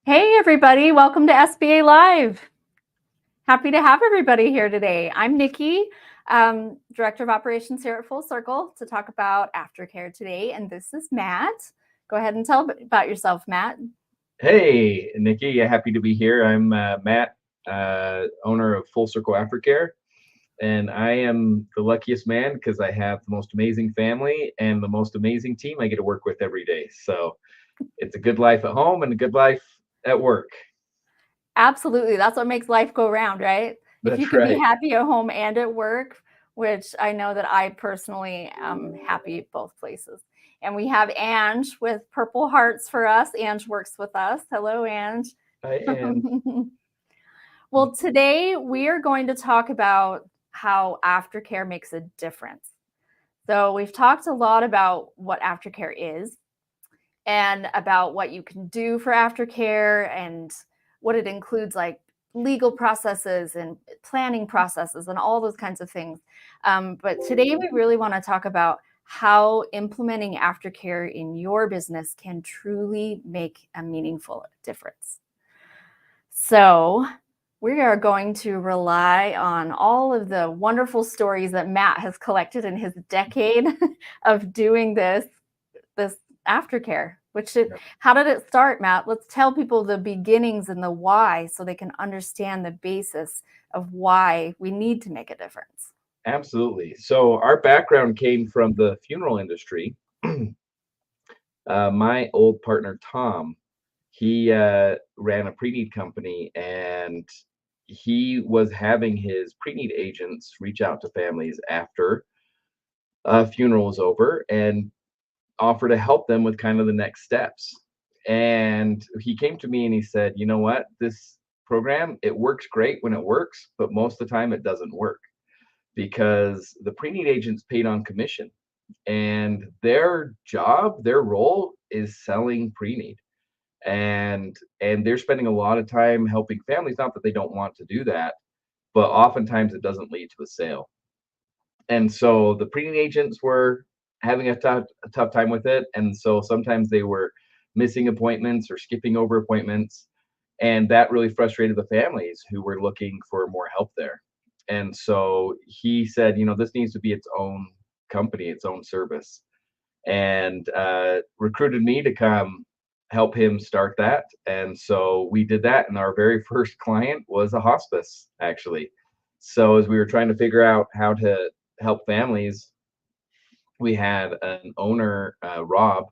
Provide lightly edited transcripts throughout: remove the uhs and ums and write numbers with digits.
Hey, everybody. Welcome to SBA Live. Happy to have everybody here today. I'm Nikki, Director of Operations here at Full Circle to talk about Aftercare today. And this is Matt. Go ahead and tell about yourself, Matt. Hey, Nikki, happy to be here. I'm Matt, owner of Full Circle Aftercare, and I am the luckiest man because I have the most amazing family and the most amazing team I get to work with every day. So it's a good life at home and a good life at work. Absolutely. That's what makes life go round, right? If you That's can be right. happy at home and at work, which I know that I personally am happy at both places. And we have Ange with Purple Hearts for us. Ange works with us. Hello, Ange. And Well, today we are going to talk about how aftercare makes a difference. So, we've talked a lot about what aftercare is and about what you can do for aftercare and what it includes, like legal processes and planning processes and all those kinds of things. But today we really want to talk about how implementing aftercare in your business can truly make a meaningful difference. So, we are going to rely on all of the wonderful stories that Matt has collected in his decade of doing this aftercare. How did it start, Matt? Let's tell people the beginnings and the why so they can understand the basis of why we need to make a difference. absolutely. So our background came from the funeral industry. My old partner Tom, he ran a pre-need company, and he was having his pre-need agents reach out to families after a funeral was over and offer to help them with kind of the next steps. And he came to me and he said, "You know what? This program, it works great when it works, but most of the time it doesn't work because the pre-need agents paid on commission, and their job, their role is selling pre-need, and they're spending a lot of time helping families. Not that they don't want to do that, but oftentimes it doesn't lead to a sale. And so the pre-need agents were having a tough time with it, and so sometimes they were missing appointments or skipping over appointments, and that really frustrated the families who were looking for more help there. And so he said, this needs to be its own company, its own service, and recruited me to come help him start that. And so we did that, and our very first client was a hospice, actually. So as we were trying to figure out how to help families, we had an owner, Rob,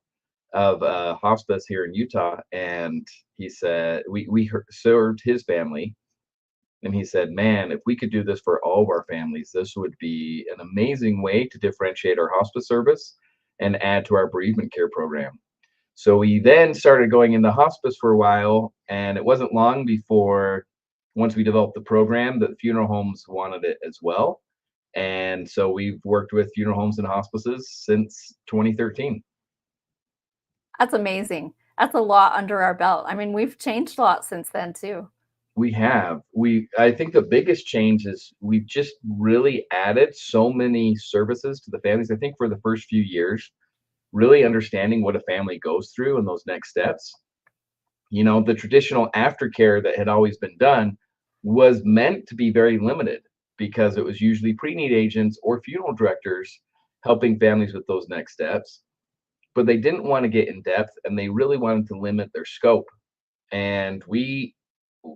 of a hospice here in Utah, and he said we served his family, and he said, "Man, if we could do this for all of our families, this would be an amazing way to differentiate our hospice service and add to our bereavement care program." So we then started going into hospice for a while, and it wasn't long before, once we developed the program, that funeral homes wanted it as well. And so we've worked with funeral homes and hospices since 2013. That's amazing. That's a lot under our belt. I mean, we've changed a lot since then, too. I think the biggest change is we've just really added so many services to the families. I think for the first few years, really understanding what a family goes through and those next steps. The traditional aftercare that had always been done was meant to be very limited because it was usually pre-need agents or funeral directors helping families with those next steps. But they didn't want to get in depth, and they really wanted to limit their scope. And we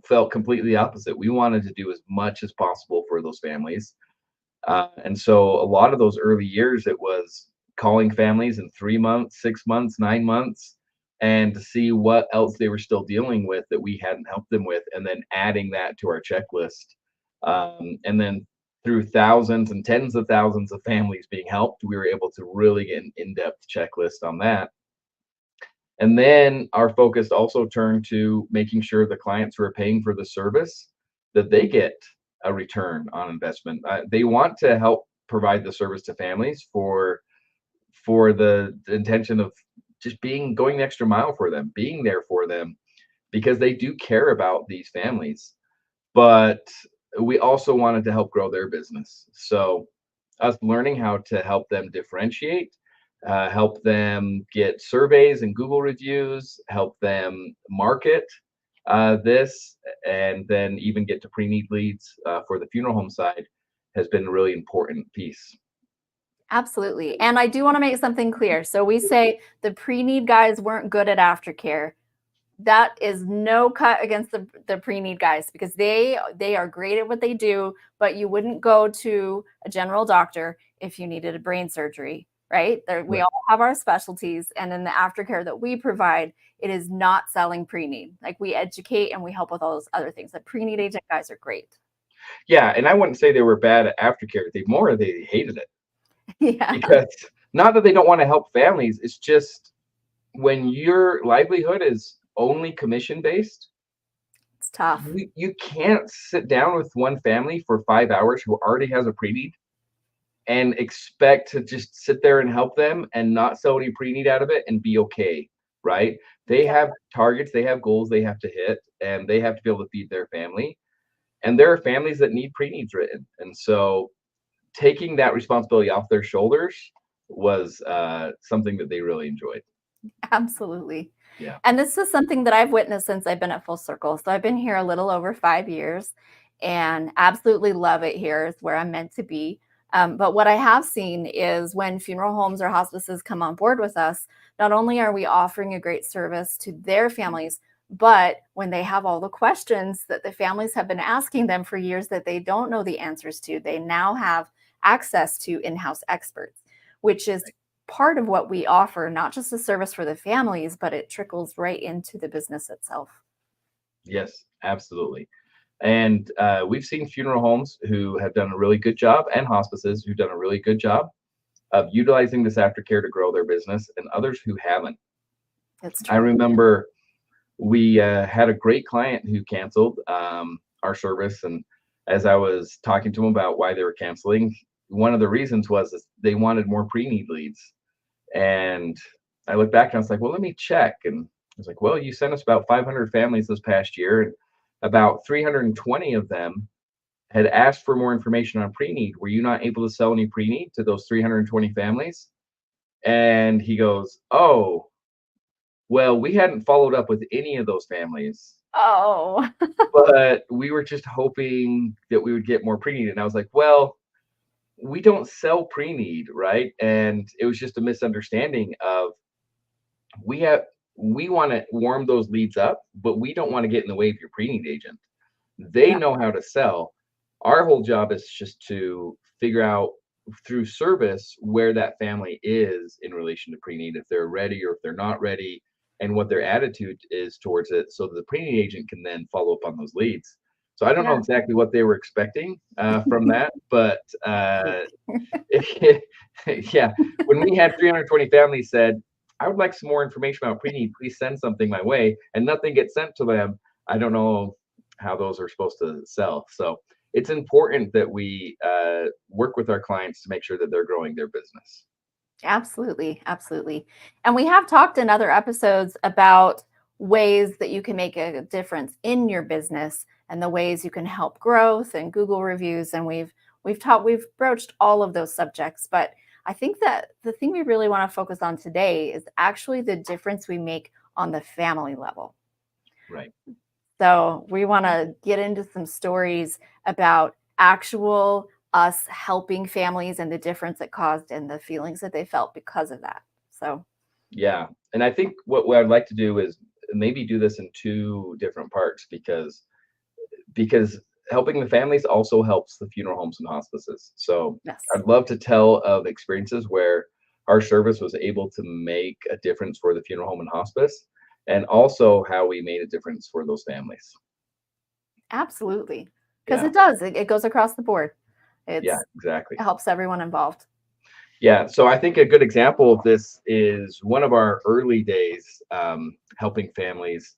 felt completely opposite. We wanted to do as much as possible for those families. And so a lot of those early years, it was calling families in 3 months, 6 months, 9 months, and to see what else they were still dealing with that we hadn't helped them with, and then adding that to our checklist. And then through thousands and tens of thousands of families being helped, we were able to really get an in-depth checklist on that. And then our focus also turned to making sure the clients who are paying for the service, that they get a return on investment. They want to help provide the service to families for the intention of just going the extra mile for them, being there for them, because they do care about these families. But we also wanted to help grow their business. So us learning how to help them differentiate, help them get surveys and Google reviews, help them market, This and then even get to pre-need leads for the funeral home side has been a really important piece. Absolutely. And I do want to make something clear. So we say the pre-need guys weren't good at aftercare. That is no cut against the pre-need guys because they are great at what they do, but you wouldn't go to a general doctor if you needed a brain surgery, right? We Right. all have our specialties, and in the aftercare that we provide, it is not selling pre-need. Like we educate and we help with all those other things. The pre-need agent guys are great. Yeah, and I wouldn't say they were bad at aftercare. They hated it Yeah, because not that they don't want to help families. It's just when your livelihood is only commission based, it's tough. you can't sit down with one family for 5 hours who already has a pre-need and expect to just sit there and help them and not sell any pre-need out of it and be okay, right? They have targets, they have goals they have to hit, and they have to be able to feed their family. And there are families that need pre-needs written. And so taking that responsibility off their shoulders was something that they really enjoyed. Absolutely. Yeah. And this is something that I've witnessed since I've been at Full Circle. So I've been here a little over 5 years and absolutely love it here. It's where I'm meant to be. But what I have seen is when funeral homes or hospices come on board with us, not only are we offering a great service to their families, but when they have all the questions that the families have been asking them for years that they don't know the answers to, they now have access to in-house experts, which is part of what we offer, not just a service for the families, but it trickles right into the business itself. Yes, absolutely. And we've seen funeral homes who have done a really good job and hospices who've done a really good job of utilizing this aftercare to grow their business and others who haven't. It's I true. remember we had a great client who canceled our service. And as I was talking to him about why they were canceling, one of the reasons was that they wanted more pre-need leads. And I looked back and I was like, well, let me check. And I was like, well, you sent us about 500 families this past year, and about 320 of them had asked for more information on pre-need. Were you not able to sell any pre-need to those 320 families? And he goes, oh, well, we hadn't followed up with any of those families, Oh, but we were just hoping that we would get more pre-need. And I was like, well, we don't sell pre-need, right? And it was just a misunderstanding of we have we want to warm those leads up, but we don't want to get in the way of your pre-need agent. They yeah, know how to sell. Our whole job is just to figure out through service where that family is in relation to pre-need, if they're ready or if they're not ready, and what their attitude is towards it, so that the pre-need agent can then follow up on those leads. So I don't know yeah. exactly what they were expecting from that, but yeah, when we had 320 families said, I would like some more information about pre-need, please send something my way, and nothing gets sent to them, I don't know how those are supposed to sell. So it's important that we work with our clients to make sure that they're growing their business. Absolutely, absolutely. And we have talked in other episodes about ways that you can make a difference in your business and the ways you can help growth and Google reviews. And we've broached all of those subjects. But I think that the thing we really want to focus on today is actually the difference we make on the family level. Right. So we want to get into some stories about actual us helping families and the difference it caused and the feelings that they felt because of that. So, Yeah. And I think what I'd like to do is maybe do this in two different parts because helping the families also helps the funeral homes and hospices. So yes, I'd love to tell of experiences where our service was able to make a difference for the funeral home and hospice, and also how we made a difference for those families. absolutely. Because Yeah, it does, it goes across the board. yeah, It exactly. helps everyone involved. Yeah, so I think a good example of this is one of our early days helping families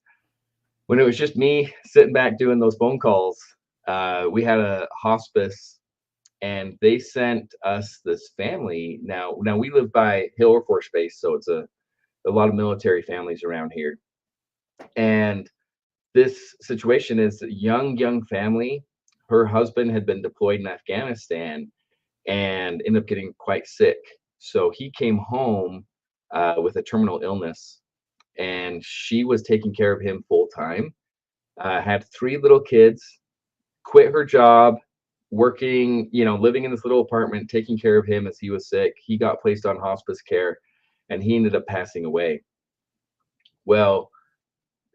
when it was just me sitting back doing those phone calls. We had a hospice and they sent us this family. Now we live by Hill Air Force Base, so it's a lot of military families around here. And this situation is a young family. Her husband had been deployed in Afghanistan and ended up getting quite sick. So he came home with a terminal illness, and she was taking care of him full time. had 3 little kids, quit her job, working, living in this little apartment, taking care of him as he was sick. He got placed on hospice care and he ended up passing away. Well,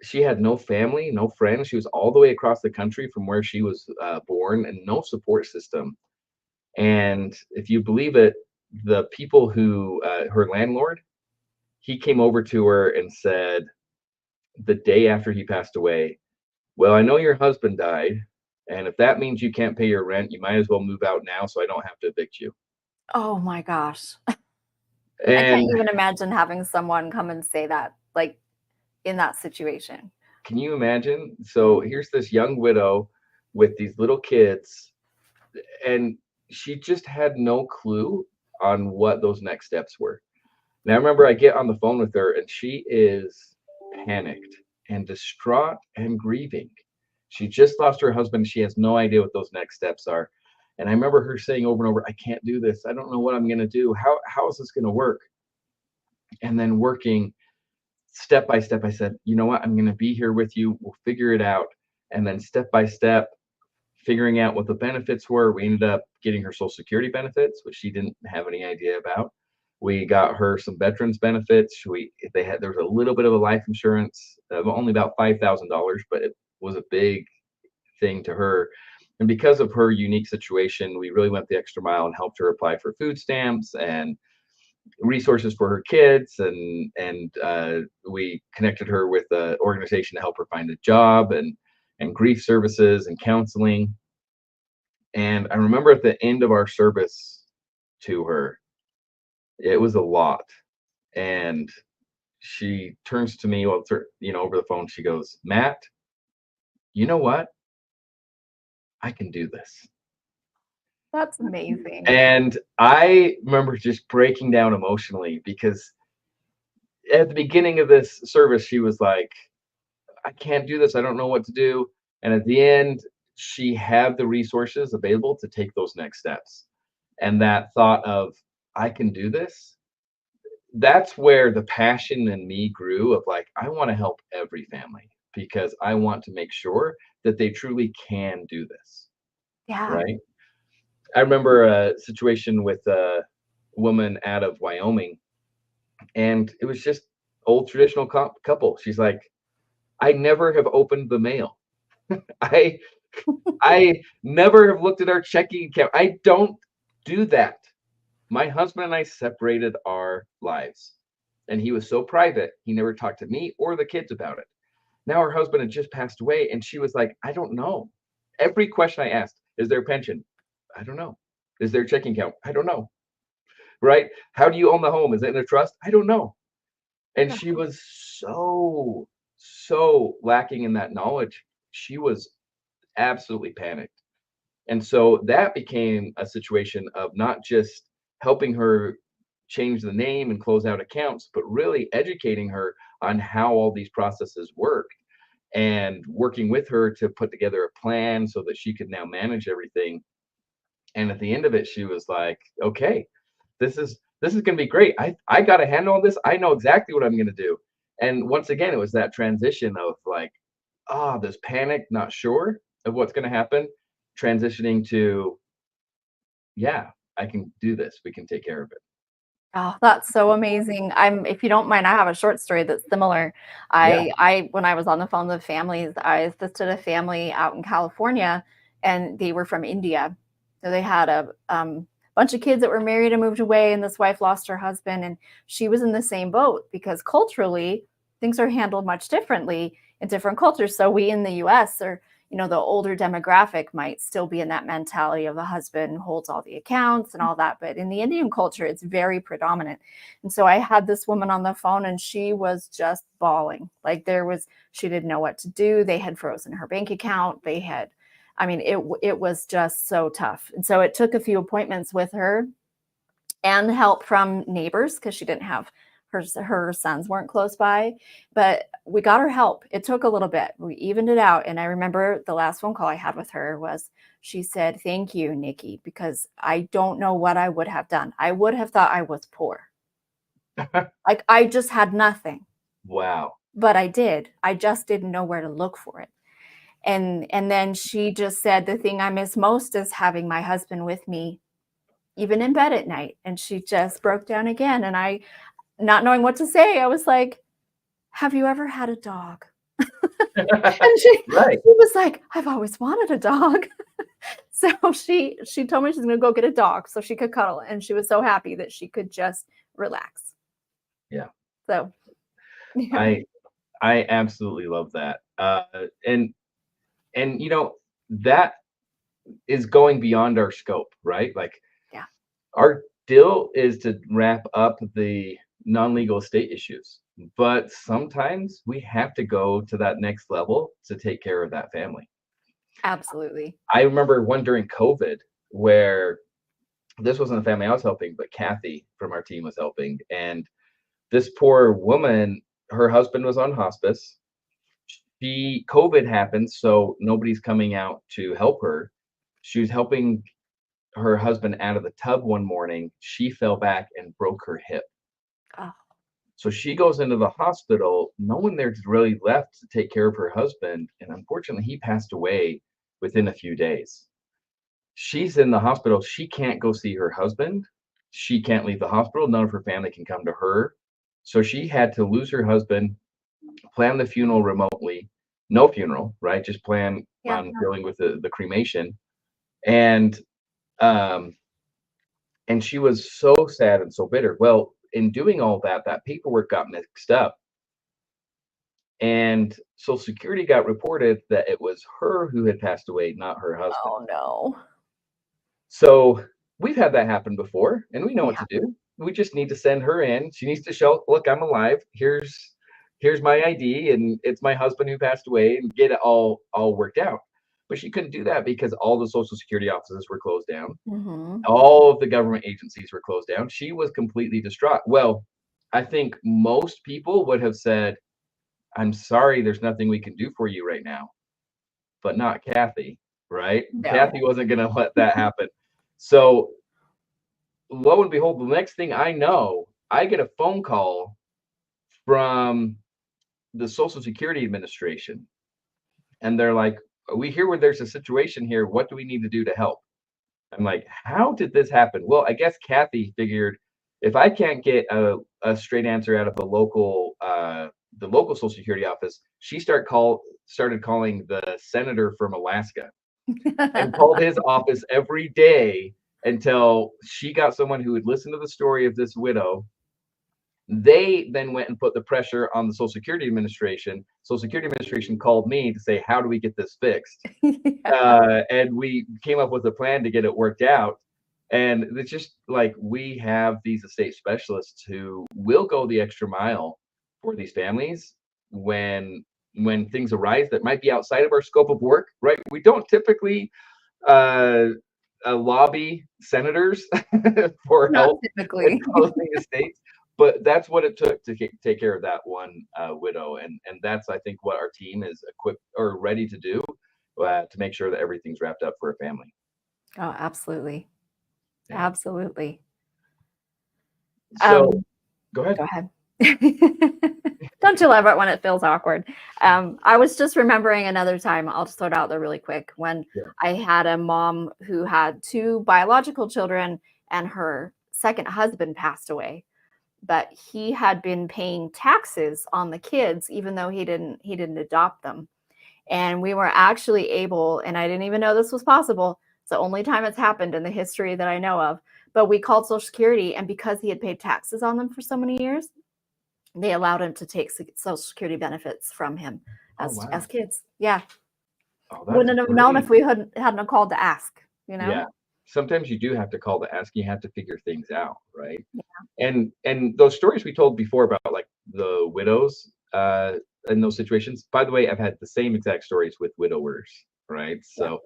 she had no family, no friends. She was all the way across the country from where she was born and no support system. And if you believe it, the people her landlord, he came over to her and said the day after he passed away, "Well, I know your husband died. And if that means you can't pay your rent, you might as well move out now so I don't have to evict you." Oh my gosh. I can't And even imagine having someone come and say that, like, in that situation. can you imagine? So here's this young widow with these little kids, and she just had no clue on what those next steps were. Now, I remember I get on the phone with her, and she is panicked and distraught and grieving. She just lost her husband. She has no idea what those next steps are. And I remember her saying over and over, "I can't do this. I don't know what I'm going to do. How is this going to work?" And then working step by step, I said, "You know what? I'm going to be here with you. We'll figure it out." And then step by step, figuring out what the benefits were. We ended up getting her Social Security benefits, which she didn't have any idea about. We got her some veterans benefits. There was a little bit of a life insurance, only about $5,000, but it was a big thing to her. And because of her unique situation, we really went the extra mile and helped her apply for food stamps and resources for her kids, and we connected her with an organization to help her find a job and grief services and counseling. And I remember at the end of our service to her, it was a lot. And she turns to me, well, over the phone, she goes, "Matt, you know what? I can do this." That's amazing. And I remember just breaking down emotionally because at the beginning of this service, she was like, "I can't do this. I don't know what to do." And at the end, she had the resources available to take those next steps. And that thought of, "I can do this," that's where the passion in me grew of like, I want to help every family because I want to make sure that they truly can do this. Yeah. Right. I remember a situation with a woman out of Wyoming, and it was just old traditional couple. She's like, "I never have opened the mail. I I never have looked at our checking account. I don't do that. My husband and I separated our lives. And he was so private, he never talked to me or the kids about it." Now her husband had just passed away, and she was like, "I don't know." Every question I asked, "Is there a pension?" "I don't know." "Is there a checking account?" "I don't know." Right? "How do you own the home? Is it in a trust?" "I don't know." And Yeah. she was so lacking in that knowledge. She was absolutely panicked. And so that became a situation of not just helping her change the name and close out accounts, but really educating her on how all these processes work and working with her to put together a plan so that she could now manage everything. And at the end of it, she was like, "Okay, this is going to be great. I got to handle this. I know exactly what I'm going to do." And once again, it was that transition of like, this panic, not sure of what's going to happen, transitioning to, "Yeah, I can do this. We can take care of it." Oh, that's so amazing. If you don't mind, I have a short story that's similar. Yeah. I when I was on the phone with families, I assisted a family out in California, and they were from India. So they had a bunch of kids that were married and moved away, and this wife lost her husband, and she was in the same boat because culturally things are handled much differently in different cultures. So we in the US are, the older demographic might still be in that mentality of the husband holds all the accounts and all that. But in the Indian culture, it's very predominant. And so I had this woman on the phone and she was just bawling. Like she didn't know what to do. They had frozen her bank account. It was just so tough. And so it took a few appointments with her and help from neighbors because she didn't have her sons weren't close by, but we got her help. It took a little bit. We evened it out. And I remember the last phone call I had with her was she said, "Thank you, Nikki, because I don't know what I would have done. I would have thought I was poor. Like I just had nothing, Wow. but I did. I just didn't know where to look for it." And then she just said, the thing I miss most is having my husband with me, even in bed at night. And she just broke down again. And I, not knowing what to say, I was like, have you ever had a dog? And Right. she was like, I've always wanted a dog. So she told me she's gonna go get a dog so she could cuddle, and she was so happy that she could just relax. Yeah. So yeah, I I absolutely love that. And you know, that is going beyond our scope, right? Like yeah, our deal is to wrap up the non-legal estate issues, but sometimes we have to go to that next level to take care of that family. absolutely. I remember one during COVID where this wasn't the family I was helping, but Kathy from our team was helping. And this poor woman, her husband was on hospice. COVID happened, so nobody's coming out to help her. She was helping her husband out of the tub one morning. She fell back and broke her hip. Oh, So she goes into the hospital. No one there's really left to take care of her husband. And unfortunately, he passed away within a few days. She's in the hospital. She can't go see her husband. She can't leave the hospital. None of her family can come to her. So she had to lose her husband, plan the funeral remotely. No funeral, right? Just plan yeah. on dealing with the cremation. And um and she was so sad and so bitter. Well, in doing all that, that paperwork got mixed up. And Social Security got reported that it was her who had passed away, not her husband. Oh no. So we've had that happen before, and we know what Yeah. to do. We just need to send her in. She needs to show, look, I'm alive. Here's my ID, and it's my husband who passed away, and get it all worked out. But she couldn't do that because all the Social Security offices were closed down. Hmm. All of the government agencies were closed down. She was completely distraught. Well, I think most people would have said, I'm sorry, there's nothing we can do for you right now, but not Kathy, right? No. Kathy wasn't going to let that happen. So lo and behold, the next thing I know, I get a phone call from the Social Security Administration, and they're like, "We hear where there's a situation here. What do we need to do to help?" I'm like, "How did this happen?" Well, I guess Kathy figured if I can't get a straight answer out of the local Social Security office, started calling the senator from Alaska and called his office every day until she got someone who would listen to the story of this widow. They then went and put the pressure on the Social Security Administration. Social Security Administration called me to say, "How do we get this fixed?" Yeah. And we came up with a plan to get it worked out. And it's just like we have these estate specialists who will go the extra mile for these families when things arise that might be outside of our scope of work, right? We don't typically uh, lobby senators for Not help in typically. closing estates. But that's what it took to take care of that one widow, and that's I think what our team is equipped or ready to do to make sure that everything's wrapped up for a family. Oh, absolutely. Yeah. Absolutely. So Um, go ahead. Go ahead. Don't you love it when it feels awkward? I was just remembering another time, I'll just throw it out there really quick, when Yeah. I had a mom who had two biological children and her second husband passed away, but he had been paying taxes on the kids even though he didn't adopt them. And we were actually able, and I didn't even know this was possible. It's the only time it's happened in the history that I know of. But we called Social Security, and because he had paid taxes on them for so many years, they allowed him to take Social Security benefits from him Oh as wow. kids. Yeah, Oh, that's wouldn't have known if great. we hadn't called to ask. You know. Yeah. Sometimes you do have to call to ask. You have to figure things out, right? Yeah. And those stories we told before about like the widows in those situations. By the way, I've had the same exact stories with widowers, right? Yeah. So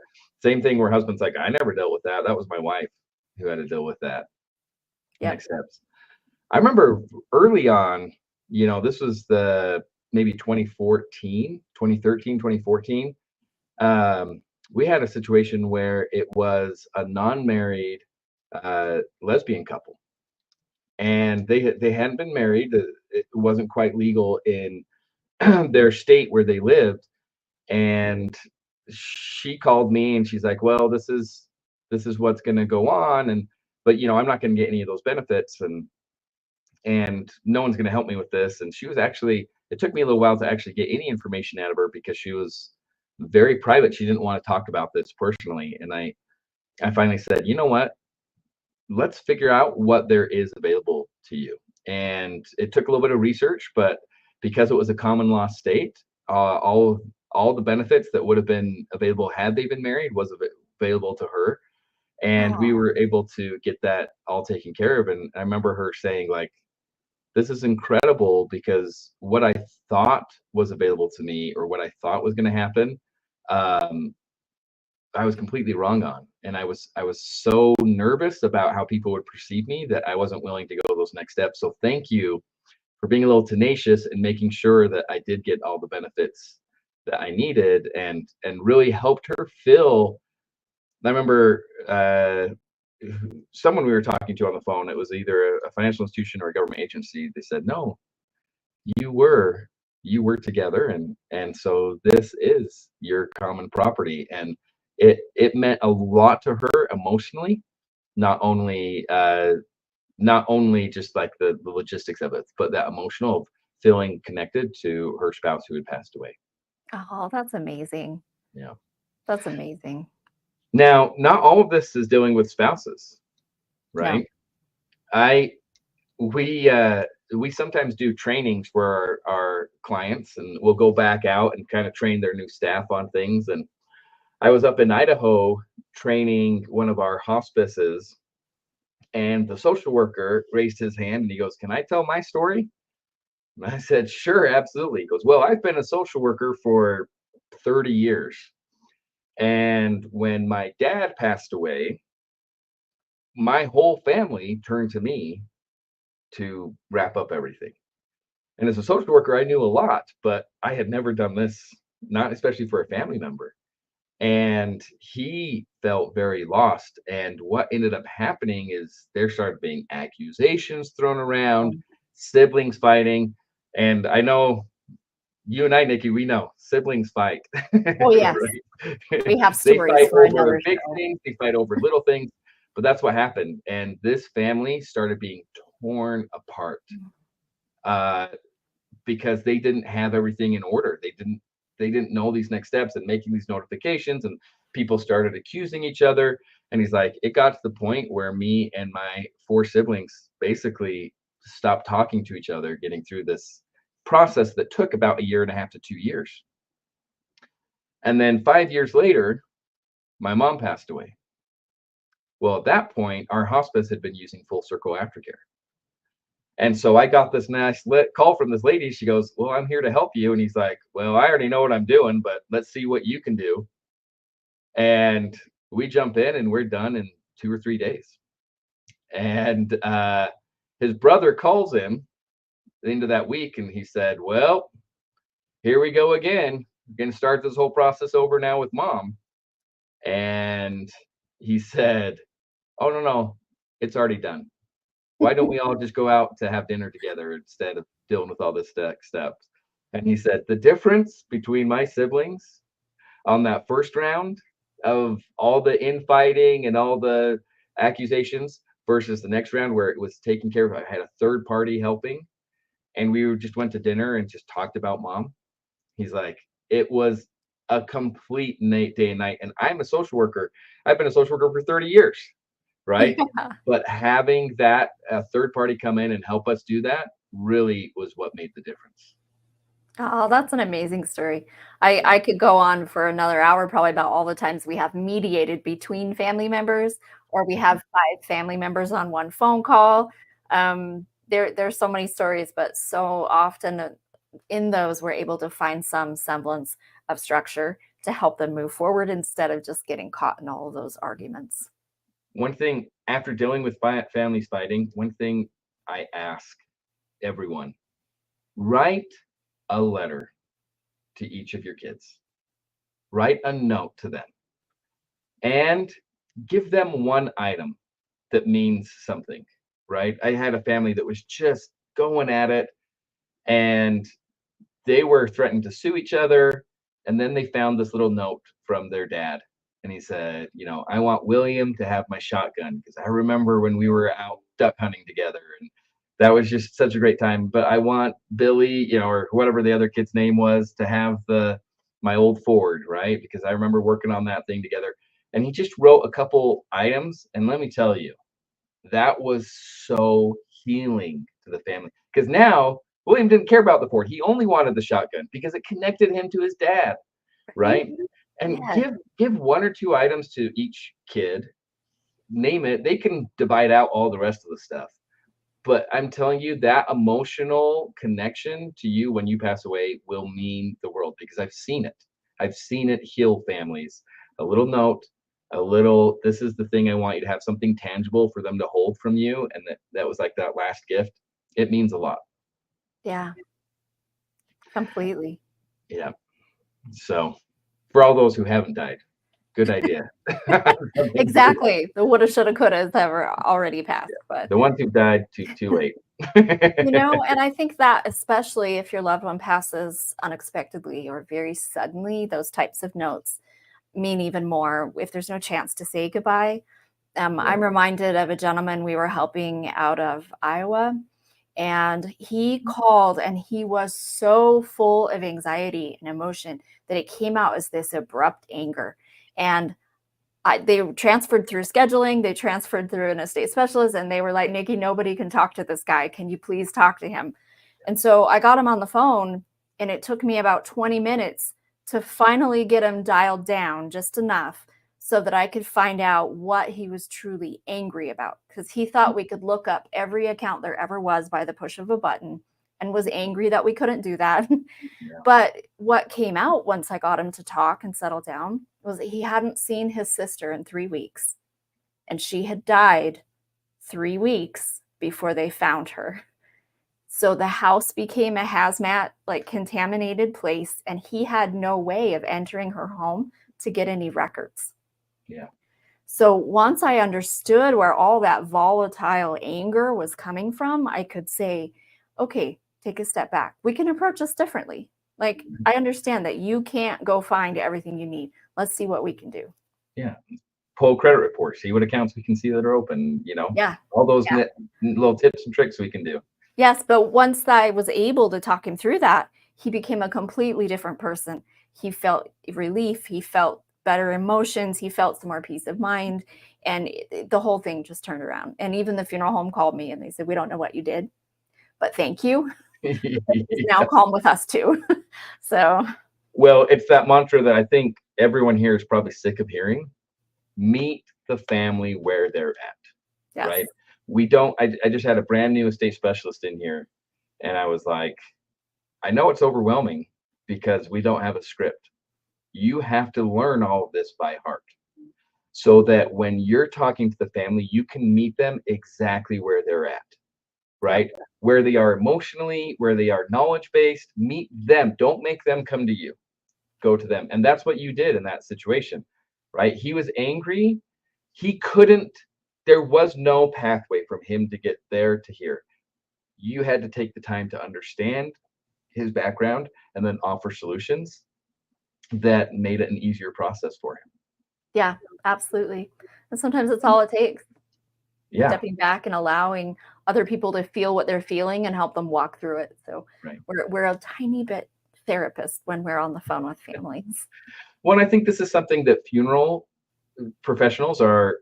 same thing where husband's like, I never dealt with that. That was my wife who had to deal with that. Yep. Next steps. I remember early on, this was the maybe 2014, 2013, 2014. We had a situation where it was a non-married lesbian couple, and they hadn't been married. It wasn't quite legal in their state where they lived, and she called me and she's like, well, this is what's going to go on, and but I'm not going to get any of those benefits, and no one's going to help me with this. And she was actually, it took me a little while to actually get any information out of her because she was very private. She didn't want to talk about this personally. And I finally said, you know what, let's figure out what there is available to you. And it took a little bit of research, but because it was a common law state, all the benefits that would have been available had they been married was available to her, and we Oh, were able to get that all taken care of. And I remember her saying, like, this is incredible because what I thought was available to me or what I thought was going to happen, um, I was completely wrong on. And I was so nervous about how people would perceive me that I wasn't willing to go those next steps. So thank you for being a little tenacious and making sure that I did get all the benefits that I needed, and really helped her feel. I remember someone we were talking to on the phone. It was either a financial institution or a government agency. They said, "No, you were you were together, and so this is your common property." And it meant a lot to her emotionally, not only just like the logistics of it, but that emotional of feeling connected to her spouse who had passed away. oh, that's amazing. Yeah. That's amazing. Now, not all of this is dealing with spouses, No. right? I we sometimes do trainings for our clients, and we'll go back out and kind of train their new staff on things. And I was up in Idaho training one of our hospices, and the social worker raised his hand and he goes, "Can I tell my story?" And I said, "Sure, absolutely." He goes, "Well, I've been a social worker for 30 years. And when my dad passed away, my whole family turned to me to wrap up everything. And as a social worker, I knew a lot, but I had never done this, not especially for a family member." And he felt very lost. And what ended up happening is there started being accusations thrown around, Um, siblings fighting. And I know you and I, Nikki, we know siblings fight, oh, yes. right? We have They stories fight for over another big show. things, they fight over little things, but that's what happened. And this family started being torn apart, uh, because they didn't have everything in order. They didn't know these next steps and making these notifications, and people started accusing each other. And he's like, it got to the point where me and my four siblings basically stopped talking to each other, getting through this process that took about a year and a half to 2 years. And then 5 years later, my mom passed away. Well, at that point, our hospice had been using Full Circle Aftercare. And so I got this nice call from this lady. She goes, "Well, I'm here to help you." And he's like, "Well, I already know what I'm doing, but let's see what you can do." And we jump in and we're done in 2 or 3 days. And his brother calls him at the end of that week and he said, "Well, here we go again. We're going to start this whole process over now with mom." And he said, "Oh, no, no, it's already done. Why don't we all just go out to have dinner together instead of dealing with all this steps?" And he said, the difference between my siblings on that first round of all the infighting and all the accusations versus the next round where it was taken care of, I had a third party helping, and just went to dinner and just talked about mom. He's like, it was a complete night, day and night. And I'm a social worker. I've been a social worker for 30 years, right? Yeah. But having that third party come in and help us do that really was what made the difference. Oh, that's an amazing story. I could go on for another hour probably about all the times we have mediated between family members, or we have 5 family members on one phone call. There's so many stories, but so often in those, we're able to find some semblance of structure to help them move forward instead of just getting caught in all of those arguments. One thing, after dealing with families fighting, one thing I ask everyone: write a letter to each of your kids, write a note to them, and give them one item that means something, right? I had a family that was just going at it, and they were threatening to sue each other. And then they found this little note from their dad. And he said, I want William to have my shotgun because I remember when we were out duck hunting together. And that was just such a great time. But I want Billy, or whatever the other kid's name was, to have my old Ford, right? Because I remember working on that thing together. And he just wrote a couple items. And let me tell you, that was so healing to the family. Because now William didn't care about the Ford. He only wanted the shotgun because it connected him to his dad, right? And Yeah. give one or two items to each kid, name it. They can divide out all the rest of the stuff. But I'm telling you, that emotional connection to you when you pass away will mean the world because I've seen it. I've seen it heal families. A little note, this is the thing I want you to have, something tangible for them to hold from you. And that was like that last gift. It means a lot. Yeah. Completely. Yeah. So for all those who haven't died, good idea. Exactly. The woulda, shoulda, couldas have already passed, but The ones who died too late. and I think that especially if your loved one passes unexpectedly or very suddenly, those types of notes mean even more if there's no chance to say goodbye. I'm reminded of a gentleman we were helping out of Iowa, and he called and he was so full of anxiety and emotion that it came out as this abrupt anger. And they transferred through scheduling, they transferred through an estate specialist, and they were like, Nikki, nobody can talk to this guy. Can you please talk to him? And so I got him on the phone, and it took me about 20 minutes to finally get him dialed down just enough so that I could find out what he was truly angry about. Because he thought we could look up every account there ever was by the push of a button and was angry that we couldn't do that. Yeah. But what came out once I got him to talk and settle down was that he hadn't seen his sister in 3 weeks, and she had died 3 weeks before they found her. So the house became a hazmat, like contaminated place, and he had no way of entering her home to get any records. Yeah. So once I understood where all that volatile anger was coming from, I could say, okay, take a step back. We can approach this differently. Like, I understand that you can't go find everything you need. Let's see what we can do. Yeah. Pull credit reports, see what accounts we can see that are open, Yeah. all those Yeah. little tips and tricks we can do. Yes, but once I was able to talk him through that, he became a completely different person. He felt relief, he felt better emotions, he felt some more peace of mind, and the whole thing just turned around. And even the funeral home called me and they said, we don't know what you did, but thank you. He's now calm with us too. So, well, it's that mantra that I think everyone here is probably sick of hearing. Meet the family where they're at, yes. right? We don't, I just had a brand new estate specialist in here, and I was like, I know it's overwhelming because we don't have a script. You have to learn all of this by heart so that when you're talking to the family, you can meet them exactly where they're at, right? Yep. Where they are emotionally, where they are knowledge based, meet them. Don't make them come to you. Go to them. And that's what you did in that situation, right? He was angry. He couldn't, there was no pathway from him to get there to here. You had to take the time to understand his background and then offer solutions that made it an easier process for him. Yeah, absolutely. And sometimes that's all it takes. Yeah. Stepping back and allowing other people to feel what they're feeling and help them walk through it. So Right. we're a tiny bit therapist when we're on the phone with families. Well, I think this is something that funeral professionals are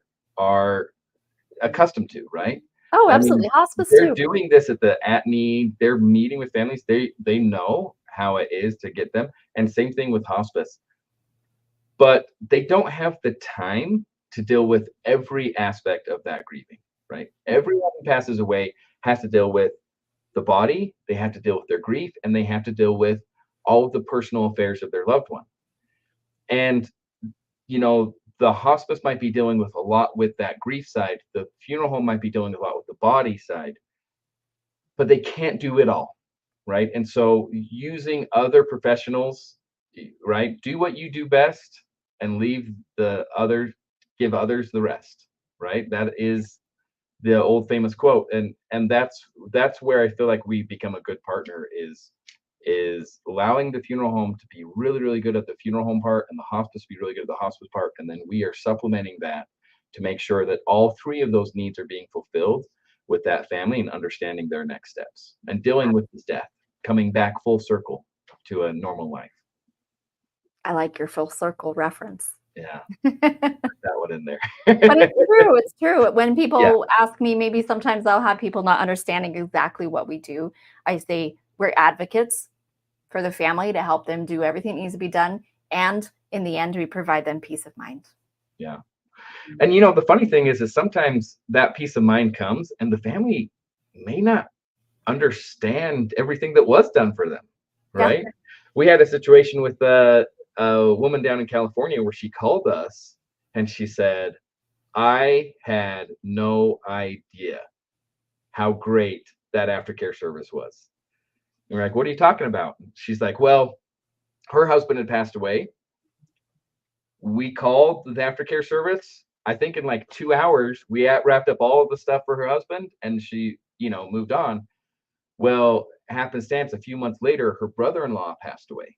accustomed to, right? Oh, I absolutely. mean, Hospice they're too. doing this at need. They're meeting with families. They know how it is to get them, and same thing with hospice. But they don't have the time to deal with every aspect of that grieving, right? Everyone who passes away has to deal with the body. They have to deal with their grief, and they have to deal with all of the personal affairs of their loved one. And the hospice might be dealing with a lot with that grief side. The funeral home might be dealing a lot with the body side, but they can't do it all, right? And so using other professionals, right? Do what you do best and leave the other, give others the rest, right? That is the old famous quote. And that's where I feel like we become a good partner is allowing the funeral home to be really, really good at the funeral home part and the hospice to be really good at the hospice part. And then we are supplementing that to make sure that all three of those needs are being fulfilled with that family and understanding their next steps and dealing with this death, coming back full circle to a normal life. I like your full circle reference. Yeah, But that one in there. it's true. It's true. When Yeah, people ask me, maybe sometimes I'll have people not understanding exactly what we do. I say we're advocates for the family to help them do everything that needs to be done. And in the end, we provide them peace of mind. yeah. And the funny thing is sometimes that peace of mind comes and the family may not understand everything that was done for them, Yeah. right? We had a situation with a woman down in California where she called us and she said, I had no idea how great that aftercare service was. And we're like, what are you talking about? She's like, well, her husband had passed away. We called the aftercare service. I think in like 2 hours, we wrapped up all of the stuff for her husband and she, moved on. Well, happenstance, a few months later, her brother-in-law passed away.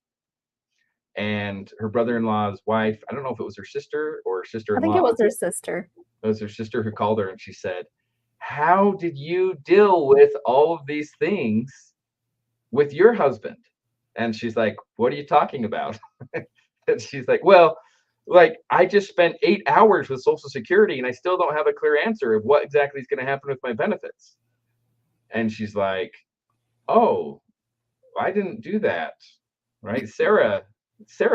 And her brother-in-law's wife, I don't know if it was her sister or I think it sister-in-law, was her sister. it was her sister who called her and she said, how did you deal with all of these things with your husband? And she's like, what are you talking about? And she's like, well, like I just spent 8 hours with Social Security and I still don't have a clear answer of what exactly is going to happen with my benefits. And she's like, oh, I didn't do that. Right? Sarah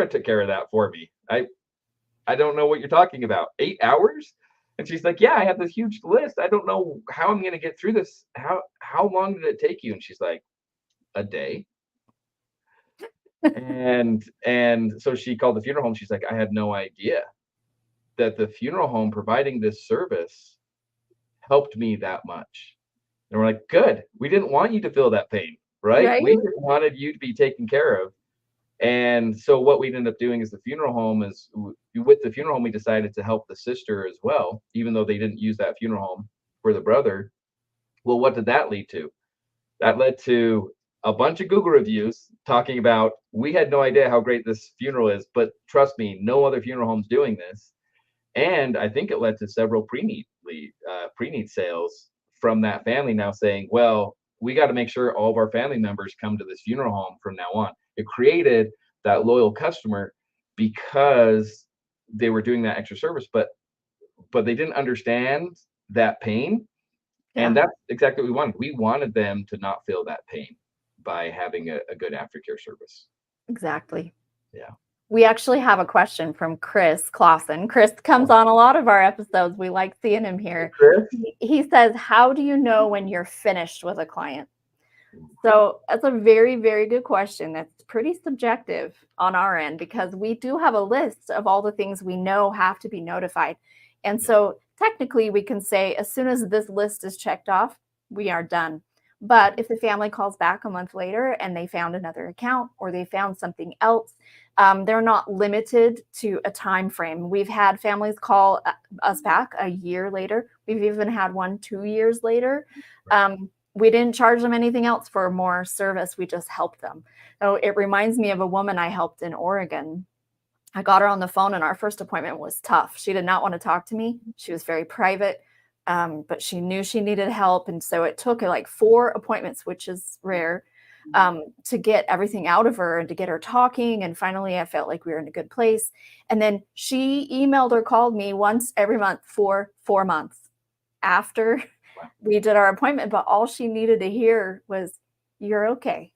took care of that for me. I don't know what you're talking about. 8 hours? And she's like, yeah, I have this huge list. I don't know how I'm going to get through this. How long did it take you? And she's like, a day. And so she called the funeral home. She's like, I had no idea that the funeral home providing this service helped me that much. And we're like, good. We didn't want you to feel that pain, right? Right? We just wanted you to be taken care of. And so what we ended up doing is with the funeral home, we decided to help the sister as well, even though they didn't use that funeral home for the brother. Well, what did that lead to? That led to a bunch of Google reviews talking about, we had no idea how great this funeral is, but trust me, no other funeral home's doing this. And I think it led to several pre-need sales from that family now saying, well, we got to make sure all of our family members come to this funeral home from now on. It created that loyal customer because they were doing that extra service, but they didn't understand that pain. And Yeah, that's exactly what we wanted. We wanted them to not feel that pain by having a good aftercare service. exactly. Yeah. We actually have a question from Chris Clausen. Chris comes on a lot of our episodes. We like seeing him here. Chris? He says, how do you know when you're finished with a client? So that's a very, very good question. That's pretty subjective on our end because we do have a list of all the things we know have to be notified. And so technically we can say as soon as this list is checked off, we are done. But if the family calls back a month later and they found another account or they found something else, they're not limited to a time frame. We've had families call us back a year later. We've even had one 2 years later. We didn't charge them anything else for more service. We just helped them. So it reminds me of a woman I helped in Oregon. I got her on the phone and our first appointment was tough. She did not want to talk to me. She was very private, but she knew she needed help. And so it took like 4 appointments, which is rare, to get everything out of her and to get her talking. And finally, I felt like we were in a good place. And then she emailed or called me once every month for 4 months after we did our appointment, but all she needed to hear was, you're okay.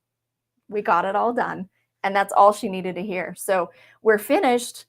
We got it all done. And that's all she needed to hear. So we're finished,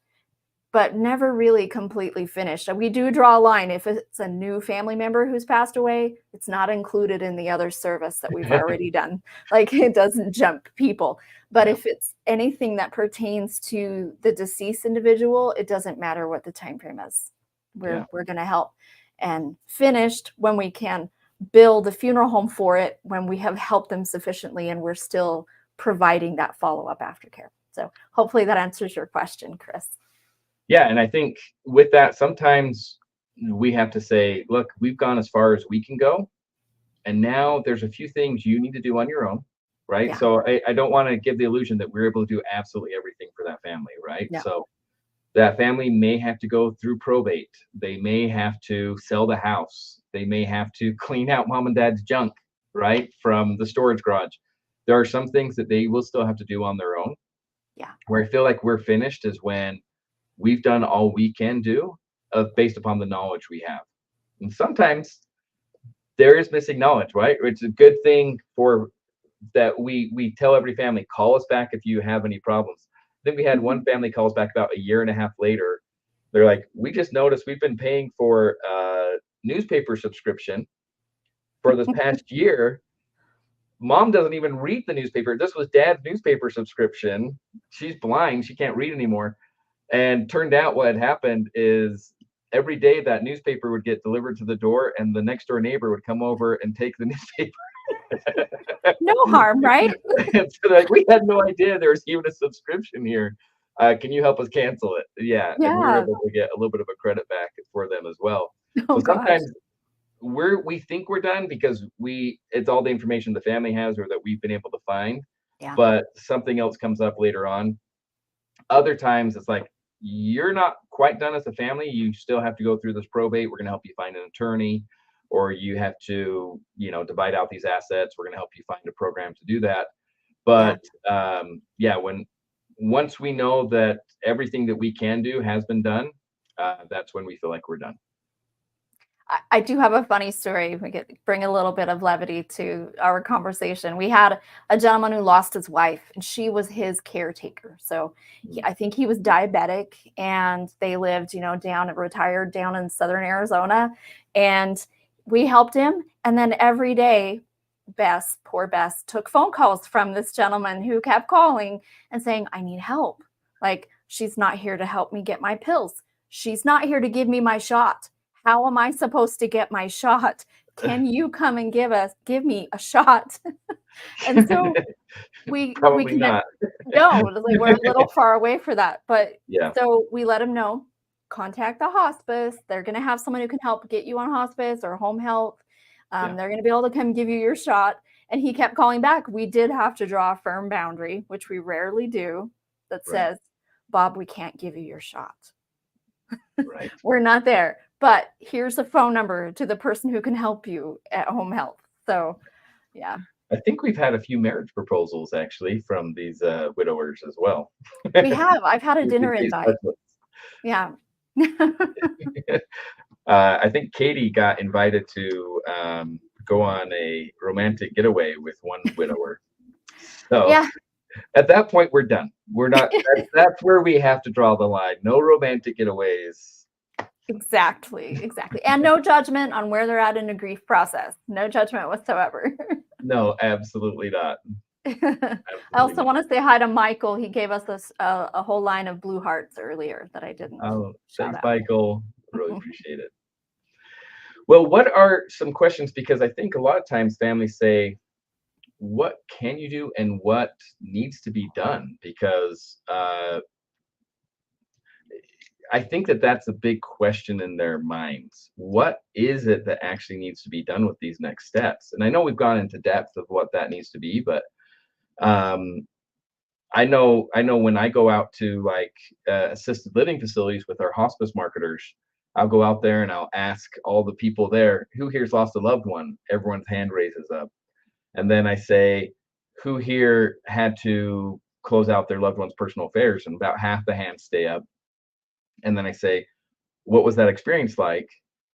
but never really completely finished. We do draw a line. If it's a new family member who's passed away, it's not included in the other service that we've already done. Like it doesn't jump people. But if it's anything that pertains to the deceased individual, it doesn't matter what the time frame is. We're going to help. And finished when we can bill the funeral home for it when we have helped them sufficiently and we're still providing that follow-up aftercare. So hopefully that answers your question, Chris. Yeah, and I think with that, sometimes we have to say, look, we've gone as far as we can go. And now there's a few things you need to do on your own. right? Yeah. So I don't want to give the illusion that we're able to do absolutely everything for that family, right? No. So that family may have to go through probate. They may have to sell the house. They may have to clean out mom and dad's junk, right, from the storage garage. There are some things that they will still have to do on their own. Yeah. Where I feel like we're finished is when we've done all we can do based upon the knowledge we have. And sometimes there is missing knowledge, right? It's a good thing for that we tell every family, call us back if you have any problems. I think we had Mhm. one family call us back about a year and a half later. They're like, we just noticed we've been paying for a newspaper subscription for this past year. Mom doesn't even read the newspaper. This was dad's newspaper subscription. She's blind. She can't read anymore. And turned out what had happened is every day that newspaper would get delivered to the door, and the next door neighbor would come over and take the newspaper. No harm, right? And so like, we had no idea there was even a subscription here. Can you help us cancel it? Yeah, and we were Yeah. able to get a little bit of a credit back for them as well. Oh So gosh. sometimes we think we're done because it's all the information the family has or that we've been able to find, Yeah. but something else comes up later on. Other times it's like you're not quite done as a family. You still have to go through this probate. We're going to help you find an attorney, or you have to, divide out these assets. We're going to help you find a program to do that. Yeah. But yeah, once we know that everything that we can do has been done, that's when we feel like we're done. I do have a funny story. We could bring a little bit of levity to our conversation. We had a gentleman who lost his wife, and she was his caretaker. So Mm. I think he was diabetic, and they lived, retired down in southern Arizona. And we helped him. And then every day, poor Bess, took phone calls from this gentleman who kept calling and saying, I need help. Like, she's not here to help me get my pills. She's not here to give me my shot. How am I supposed to get my shot? Can you come and give me a shot? And so we Probably connect. not. No, like we're a little far away for that. But Yeah, so we let him know, contact the hospice. They're gonna have someone who can help get you on hospice or home health. yeah, They're gonna be able to come give you your shot. And he kept calling back. We did have to draw a firm boundary, which we rarely do, that right, says, Bob, we can't give you your shot. right. We're not there. But here's a phone number to the person who can help you at home health. So, yeah, I think we've had a few marriage proposals actually from these widowers as well. we have. I've had a We could dinner be invite. specialists. Yeah. I think Katie got invited to go on a romantic getaway with one widower. So Yeah, at that point, we're done. We're not. That's where we have to draw the line. No romantic getaways. exactly. Exactly. And no judgment on where they're at in a grief process. No judgment whatsoever. No, absolutely not. I Absolutely also not. want to say hi to Michael. He gave us a whole line of blue hearts earlier that I didn't Oh, shout thanks, out. Michael. Really appreciate it. Well, what are some questions? Because I think a lot of times families say, "What can you do?" and "What needs to be done?" Because I think that that's a big question in their minds. What is it that actually needs to be done with these next steps? And I know we've gone into depth of what that needs to be, but um, I know when I go out to like assisted living facilities with our hospice marketers, I'll go out there and I'll ask all the people there, who here's lost a loved one? Everyone's hand raises up. And then I say, who here had to close out their loved one's personal affairs? And about half the hands stay up. And then I say, what was that experience like?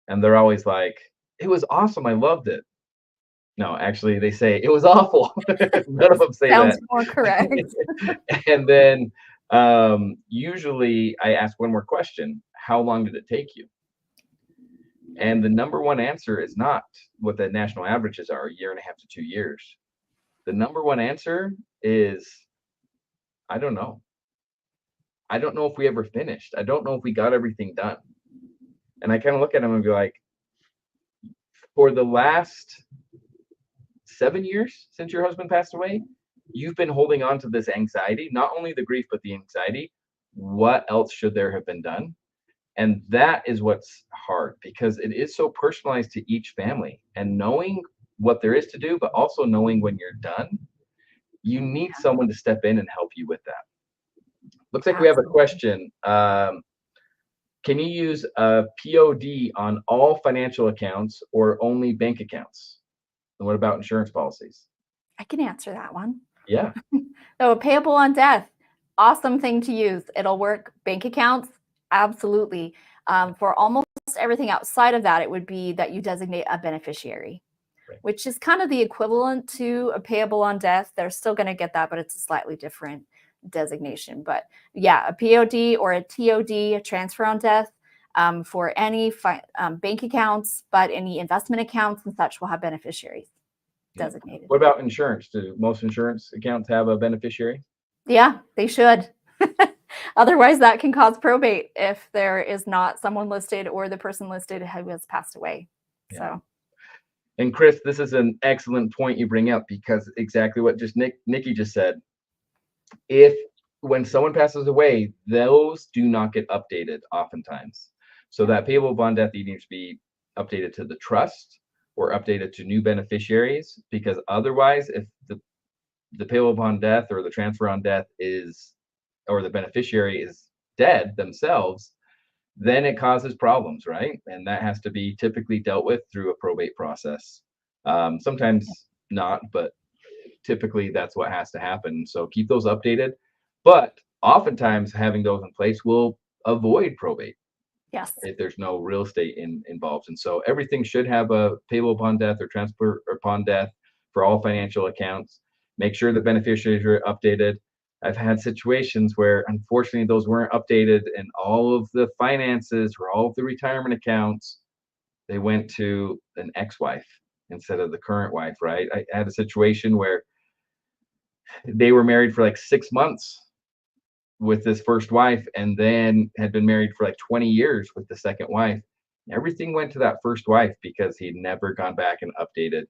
And they're always like, it was awesome. I loved it. No, actually, they say it was awful. None of them say Sounds that. more correct. And then usually I ask one more question. How long did it take you? And the number one answer is not what the national averages are, a year and a half to 2 years. The number one answer is, I don't know. I don't know if we ever finished. I don't know if we got everything done. And I kind of look at them and be like, for the last 7 years since your husband passed away, you've been holding on to this anxiety, not only the grief, but the anxiety. What else should there have been done? And that is what's hard because it is so personalized to each family. And knowing what there is to do, but also knowing when you're done you need someone to step in and help you with that. Looks like we have a Absolutely. question. Can you use a POD on all financial accounts or only bank accounts? And what about insurance policies? I can answer that one. Yeah. So payable on death, awesome thing to use. It'll work. Bank accounts, absolutely. For almost everything outside of that, it would be that you designate a beneficiary, Right. which is kind of the equivalent to a payable on death. They're still going to get that, but it's a slightly different designation. But yeah, a POD or a TOD, a transfer on death, for any bank accounts, but any investment accounts and such will have beneficiaries Yeah. designated. What about insurance? Do most insurance accounts have a beneficiary? Yeah, they should. Otherwise, that can cause probate if there is not someone listed or the person listed who has passed away. Yeah. So, And Chris, this is an excellent point you bring up because exactly what just Nikki just said. If when someone passes away, those do not get updated oftentimes. So yeah, that payable bond death deed needs to be updated to the trust or updated to new beneficiaries because otherwise, if the payable bond death or the transfer on death is or the beneficiary is dead themselves, then it causes problems, right? And that has to be typically dealt with through a probate process. Sometimes not, but typically that's what has to happen. So keep those updated. But oftentimes having those in place will avoid probate yes, if there's no real estate involved. And so everything should have a payable upon death or transfer upon death for all financial accounts. Make sure the beneficiaries are updated. I've had situations where unfortunately those weren't updated and all of the finances or all of the retirement accounts, they went to an ex-wife instead of the current wife, right? I had a situation where they were married for like 6 months with this first wife and then had been married for like 20 years with the second wife. Everything went to that first wife because he'd never gone back and updated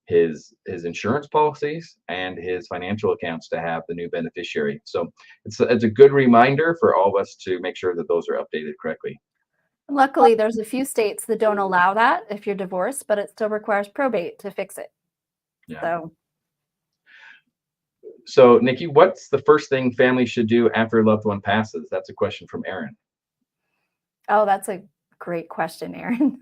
his insurance policies and his financial accounts to have the new beneficiary. So it's a good reminder for all of us to make sure that those are updated correctly. luckily, there's a few states that don't allow that if you're divorced, but it still requires probate to fix it. Yeah. So, So Nikki, what's the first thing families should do after a loved one passes? That's a question from Aaron. oh, that's a great question, Aaron.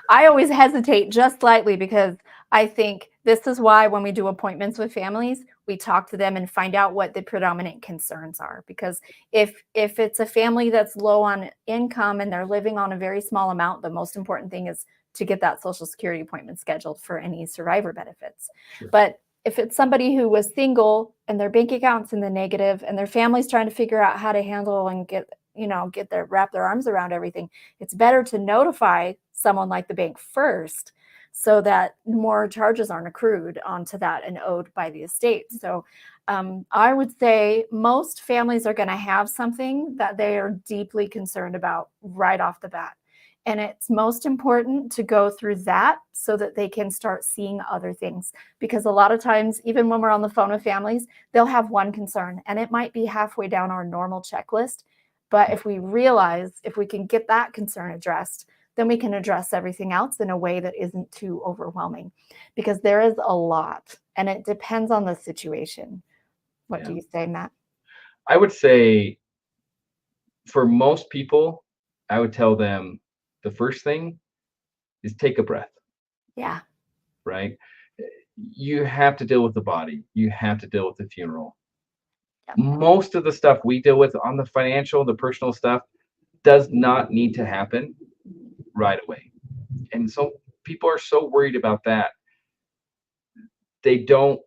I always hesitate just slightly because I think this is why when we do appointments with families, we talk to them and find out what the predominant concerns are. Because if it's a family that's low on income and they're living on a very small amount, the most important thing is to get that Social Security appointment scheduled for any survivor benefits. Sure. But if it's somebody who was single and their bank account's in the negative and their family's trying to figure out how to handle and get their wrap their arms around everything, it's better to notify someone like the bank first so that more charges aren't accrued onto that and owed by the estate. So I would say most families are going to have something that they are deeply concerned about right off the bat. And it's most important to go through that so that they can start seeing other things. Because a lot of times, even when we're on the phone with families, they'll have one concern and it might be halfway down our normal checklist. But if we realize if we can get that concern addressed, then we can address everything else in a way that isn't too overwhelming because there is a lot and it depends on the situation. What Yeah. do you say, Matt? I would say for most people, I would tell them the first thing is take a breath, Yeah. right? You have to deal with the body. You have to deal with the funeral. Yeah. Most of the stuff we deal with on the financial, the personal stuff does not need to happen right away. And so people are so worried about that. They don't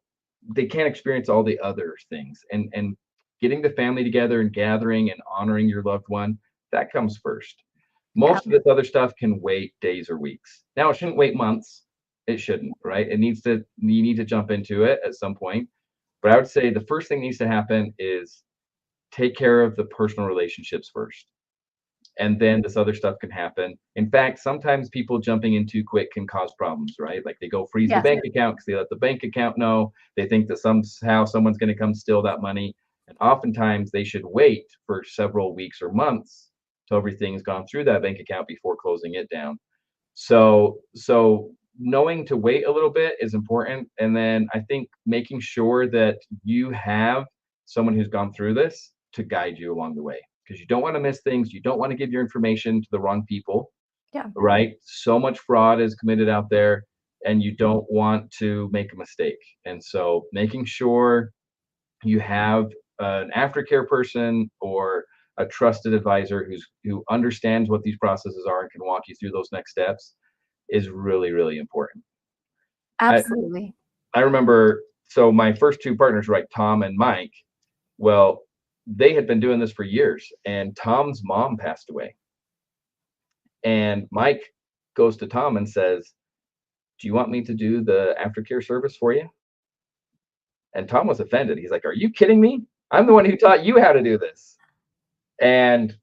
they can't experience all the other things. And getting the family together and gathering and honoring your loved one, that comes first. Yeah. Most of this other stuff can wait days or weeks. Now it shouldn't wait months. It shouldn't, right? You need to jump into it at some point. But I would say the first thing needs to happen is take care of the personal relationships first. And then this other stuff can happen. In fact, sometimes people jumping in too quick can cause problems, right? Like they go freeze the Yes. bank account because they let the bank account know. They think that somehow someone's going to come steal that money. And oftentimes they should wait for several weeks or months till everything's gone through that bank account before closing it down. So knowing to wait a little bit is important. And then I think making sure that you have someone who's gone through this to guide you along the way, because you don't want to miss things. You don't want to give your information to the wrong people, Yeah. right? So much fraud is committed out there, and you don't want to make a mistake. And so making sure you have an aftercare person or a trusted advisor who understands what these processes are and can walk you through those next steps is really, really important. I, Absolutely. I remember, so my first two partners, right, Tom and Mike, well, they had been doing this for years, and Tom's mom passed away. And Mike goes to Tom and says, "Do you want me to do the aftercare service for you?" And Tom was offended. He's like, "Are you kidding me? I'm the one who taught you how to do this." And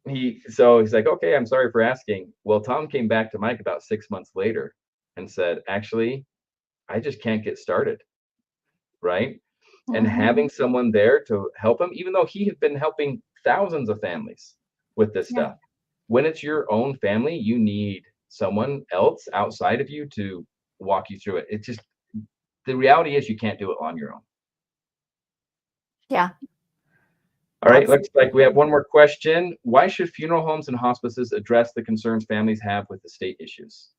he's like, "Okay, I'm sorry for asking." Well, Tom came back to Mike about 6 months later and said, "Actually, I just can't get started." Right? And Mhm. having someone there to help him, even though he had been helping thousands of families with this Yeah. stuff. When it's your own family, you need someone else outside of you to walk you through it. It's just the reality is you can't do it on your own. Yeah. All right, looks like we have Absolutely. one more question. Why should funeral homes and hospices address the concerns families have with the state issues?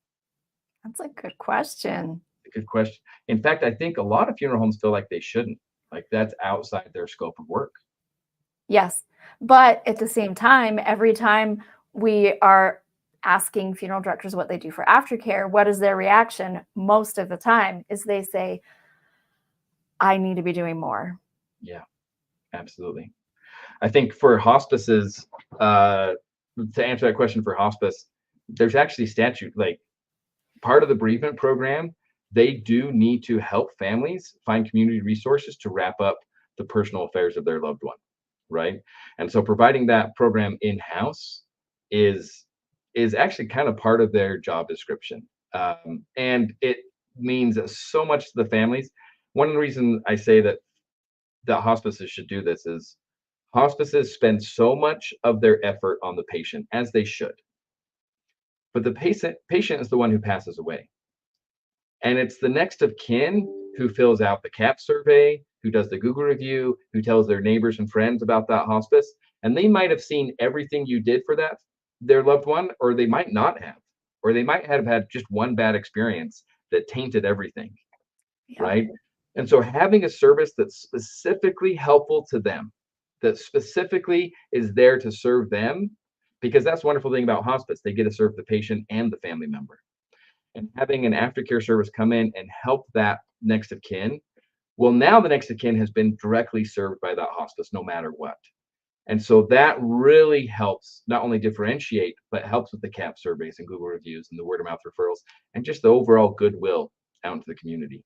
That's a good question. A good question. In fact, I think a lot of funeral homes feel like they shouldn't. Like that's outside their scope of work. Yes. But at the same time, every time we are asking funeral directors what they do for aftercare, what is their reaction? Most of the time is they say, I need to be doing more. Yeah, absolutely. I think for hospices, to answer that question for hospice, there's actually statute, like part of the bereavement program, they do need to help families find community resources to wrap up the personal affairs of their loved one, right? And so providing that program in-house is is actually kind of part of their job description. And it means so much to the families. One of the reasons I say that hospices should do this is hospices spend so much of their effort on the patient, as they should. But the patient is the one who passes away. And it's the next of kin who fills out the CAP survey, who does the Google review, who tells their neighbors and friends about that hospice. And they might have seen everything you did for their loved one, or they might not have, or they might have had just one bad experience that tainted everything, Yeah. right? And so having a service that's specifically helpful to them, that specifically is there to serve them, because that's the wonderful thing about hospice. They get to serve the patient and the family member. And having an aftercare service come in and help that next of kin, well, now the next of kin has been directly served by that hospice no matter what. And so that really helps not only differentiate, but helps with the CAP surveys and Google reviews and the word of mouth referrals and just the overall goodwill out into the community.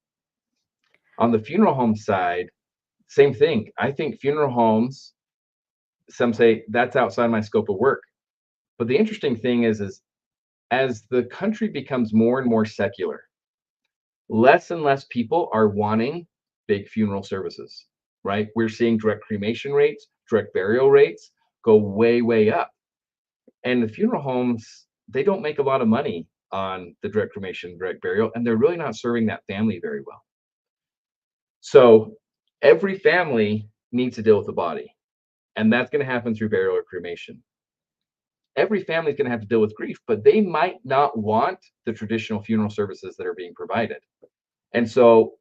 On the funeral home side, same thing. I think funeral homes, some say that's outside my scope of work. But the interesting thing is as the country becomes more and more secular, less and less people are wanting big funeral services, right? We're seeing direct cremation rates, direct burial rates go way, way up. And the funeral homes, they don't make a lot of money on the direct cremation, direct burial, and they're really not serving that family very well. So every family needs to deal with the body, and that's going to happen through burial or cremation. Every family is going to have to deal with grief, but they might not want the traditional funeral services that are being provided. And so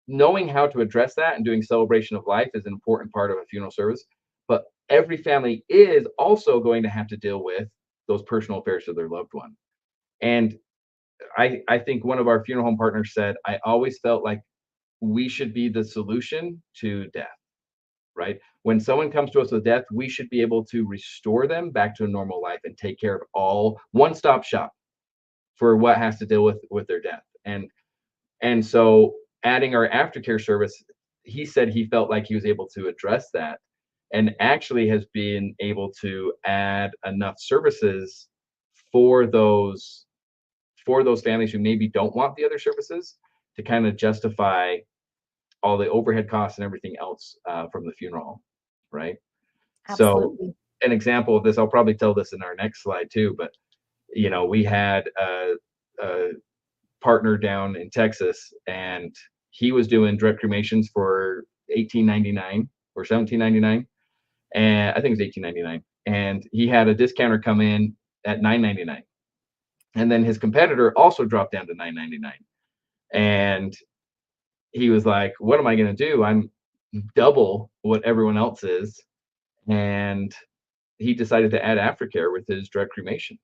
knowing how to address that and doing celebration of life is an important part of a funeral service. But every family is also going to have to deal with those personal affairs of their loved one. And I think one of our funeral home partners said, I always felt like we should be the solution to death, right? When someone comes to us with death, we should be able to restore them back to a normal life and take care of all one-stop shop for what has to deal with their death. And so adding our aftercare service, he said he felt like he was able to address that and actually has been able to add enough services for those for those families who maybe don't want the other services to kind of justify all the overhead costs and everything else from the funeral home, right? So Absolutely. an example of this, I'll probably tell this in our next slide too, but we had partner down in Texas, and he was doing direct cremations for $18.99 or $17.99, and I think it was $18.99. And he had a discounter come in at $9.99, and then his competitor also dropped down to $9.99. And he was like, "What am I going to do? I'm double what everyone else is." And he decided to add aftercare with his direct cremation.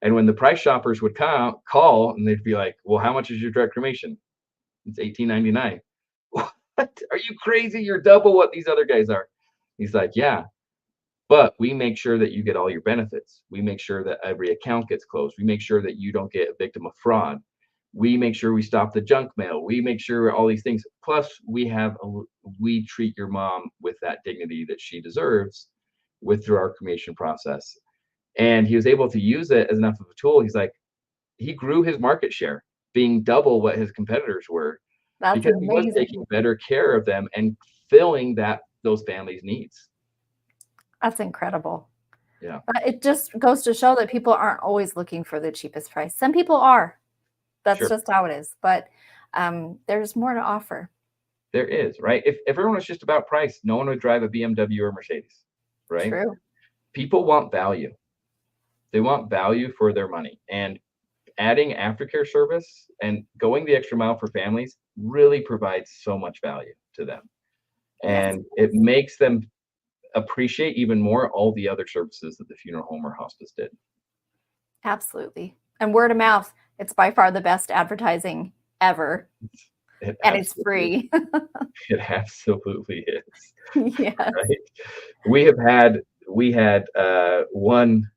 And when the price shoppers would call and they'd be like, "Well, how much is your direct cremation?" "It's $18.99. "What? Are you crazy? You're double what these other guys are." He's like, "Yeah, but we make sure that you get all your benefits. We make sure that every account gets closed. We make sure that you don't get a victim of fraud. We make sure we stop the junk mail. We make sure all these things. Plus, we treat your mom with that dignity that she deserves through our cremation process." And he was able to use it as enough of a tool. He's like, he grew his market share, being double what his competitors were, That's because he was amazing. taking better care of them and filling those families' needs. That's incredible. Yeah, It just goes to show that people aren't always looking for the cheapest price. Some people are. That's sure. just how it is. But there's more to offer. There is, right? If everyone was just about price, no one would drive a BMW or Mercedes, right? True. People want value. They want value for their money. And adding aftercare service and going the extra mile for families really provides so much value to them. Yes, And it makes them appreciate even more all the other services that the funeral home or hospice did. absolutely. And word of mouth, it's by far the best advertising ever. It And it's absolutely, free. it absolutely is. Yes. Right? We had one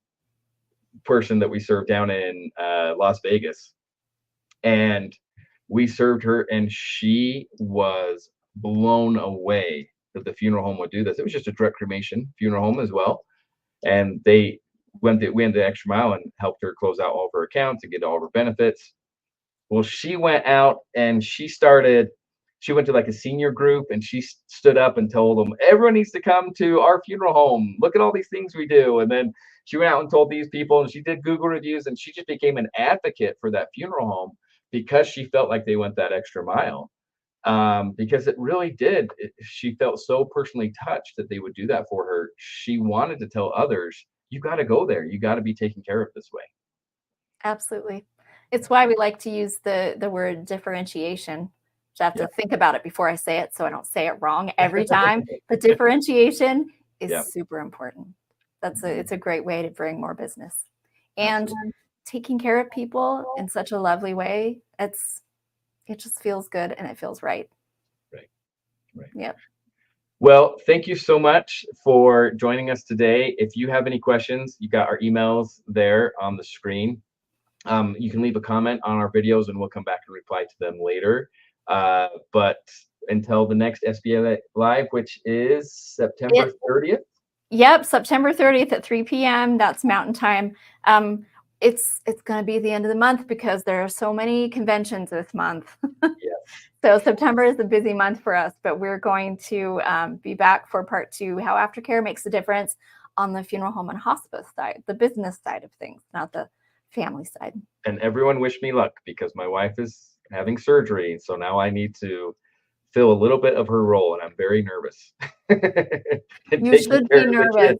person that we served down in Las Vegas, and we served her, and she was blown away that the funeral home would do this. It was just a direct cremation funeral home as well, and we went the extra mile and helped her close out all of her accounts and get all of her benefits. Well, she went out and she went to like a senior group, and she stood up and told them, "Everyone needs to come to our funeral home. Look at all these things we do." And then she went out and told these people, and she did Google reviews, and she just became an advocate for that funeral home because she felt like they went that extra mile. Because it really did. She felt so personally touched that they would do that for her. She wanted to tell others, "You got to go there. You got to be taken care of this way." Absolutely. It's why we like to use the word differentiation. I have Yeah. to think about it before I say it so I don't say it wrong every time. But differentiation is Yeah. super important. It's Mhm. a great way to bring more business. And Absolutely. taking care of people in such a lovely way, it just feels good and it feels right. Right. Right. Yep. Well, thank you so much for joining us today. If you have any questions, you got our emails there on the screen. You can leave a comment on our videos and we'll come back and reply to them later. But until the next SBA Live, which is September 30th. Yep, September 30th at 3 p.m. That's Mountain Time. It's going to be the end of the month because there are so many conventions this month. Yes. So September is a busy month for us, but we're going to be back for part 2, how aftercare makes a difference on the funeral home and hospice side, the business side of things, not the family side. And everyone wish me luck because my wife is having surgery. So now I need to fill a little bit of her role, and I'm very nervous. And You taking should care be of the nervous.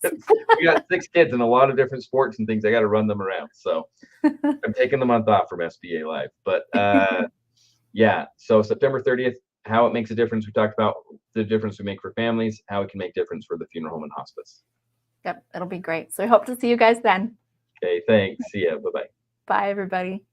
kids. We got 6 kids and a lot of different sports and things. I got to run them around. So I'm taking the month off from SBA Live. But yeah, so September 30th, how it makes a difference. We talked about the difference we make for families, how it can make difference for the funeral home and hospice. Yep, it'll be great. So I hope to see you guys then. Okay, thanks. See ya. Bye-bye. Bye, everybody.